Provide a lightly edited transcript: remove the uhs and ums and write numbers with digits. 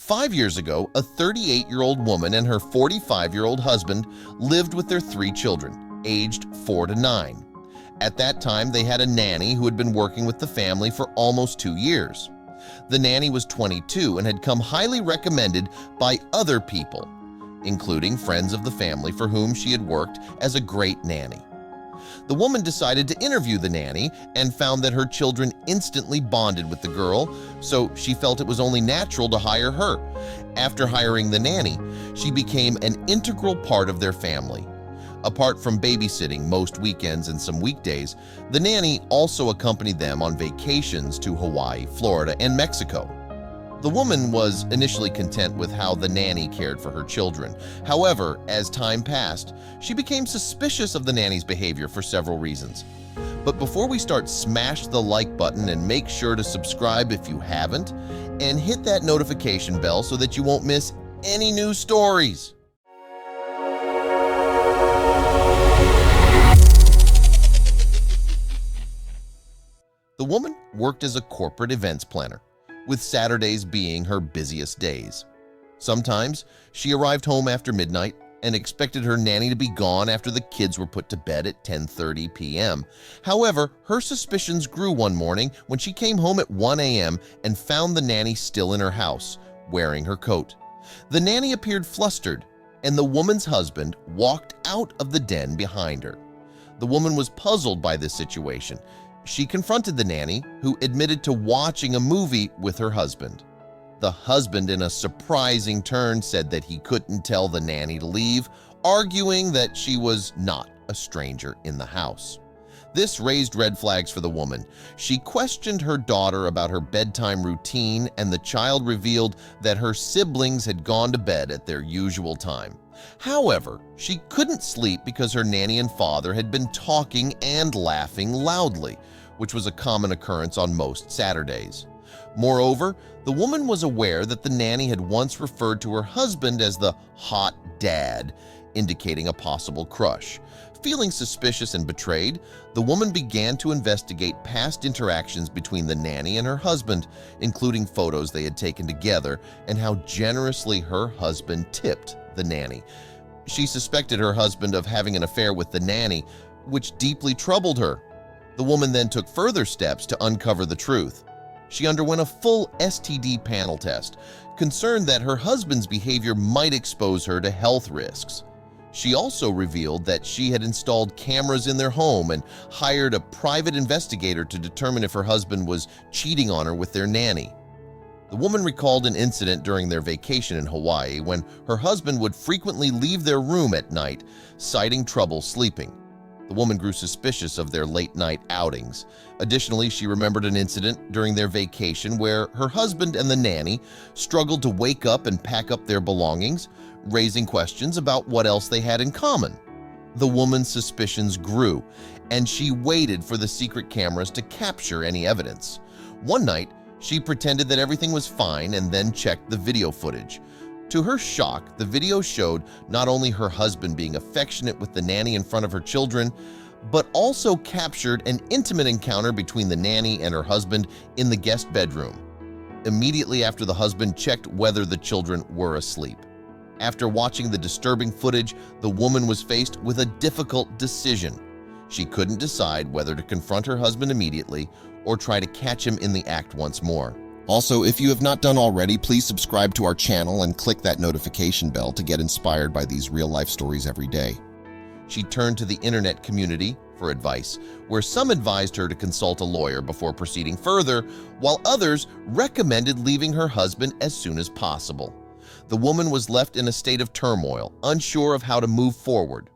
5 years ago, a 38-year-old woman and her 45-year-old husband lived with their 3 children, aged 4 to 9. At that time, they had a nanny who had been working with the family for almost 2 years. The nanny was 22 and had come highly recommended by other people, including friends of the family for whom she had worked as a great nanny. The woman decided to interview the nanny and found that her children instantly bonded with the girl, so she felt it was only natural to hire her. After hiring the nanny, she became an integral part of their family. Apart from babysitting most weekends and some weekdays, the nanny also accompanied them on vacations to Hawaii, Florida, and Mexico. The woman was initially content with how the nanny cared for her children. However, as time passed, she became suspicious of the nanny's behavior for several reasons. But before we start, smash the like button and make sure to subscribe if you haven't, and hit that notification bell so that you won't miss any new stories. The woman worked as a corporate events planner, with Saturdays being her busiest days. Sometimes she arrived home after midnight and expected her nanny to be gone after the kids were put to bed at 10:30 p.m. However, her suspicions grew one morning when she came home at 1 a.m. and found the nanny still in her house, wearing her coat. The nanny appeared flustered, and the woman's husband walked out of the den behind her. The woman was puzzled by this situation. She confronted the nanny, who admitted to watching a movie with her husband. The husband, in a surprising turn, said that he couldn't tell the nanny to leave, arguing that she was not a stranger in the house. This raised red flags for the woman. She questioned her daughter about her bedtime routine, and the child revealed that her siblings had gone to bed at their usual time. However, she couldn't sleep because her nanny and father had been talking and laughing loudly, which was a common occurrence on most Saturdays. Moreover, the woman was aware that the nanny had once referred to her husband as the hot dad, indicating a possible crush. Feeling suspicious and betrayed, the woman began to investigate past interactions between the nanny and her husband, including photos they had taken together and how generously her husband tipped the nanny. She suspected her husband of having an affair with the nanny, which deeply troubled her. The woman then took further steps to uncover the truth. She underwent a full STD panel test, concerned that her husband's behavior might expose her to health risks. She also revealed that she had installed cameras in their home and hired a private investigator to determine if her husband was cheating on her with their nanny. The woman recalled an incident during their vacation in Hawaii when her husband would frequently leave their room at night, citing trouble sleeping. The woman grew suspicious of their late-night outings. Additionally, she remembered an incident during their vacation where her husband and the nanny struggled to wake up and pack up their belongings, raising questions about what else they had in common. The woman's suspicions grew, and she waited for the secret cameras to capture any evidence. One night, she pretended that everything was fine and then checked the video footage. To her shock, the video showed not only her husband being affectionate with the nanny in front of her children, but also captured an intimate encounter between the nanny and her husband in the guest bedroom, immediately after the husband checked whether the children were asleep. After watching the disturbing footage, the woman was faced with a difficult decision. She couldn't decide whether to confront her husband immediately or try to catch him in the act once more. Also, if you have not done already, please subscribe to our channel and click that notification bell to get inspired by these real-life stories every day. She turned to the internet community for advice, where some advised her to consult a lawyer before proceeding further, while others recommended leaving her husband as soon as possible. The woman was left in a state of turmoil, unsure of how to move forward.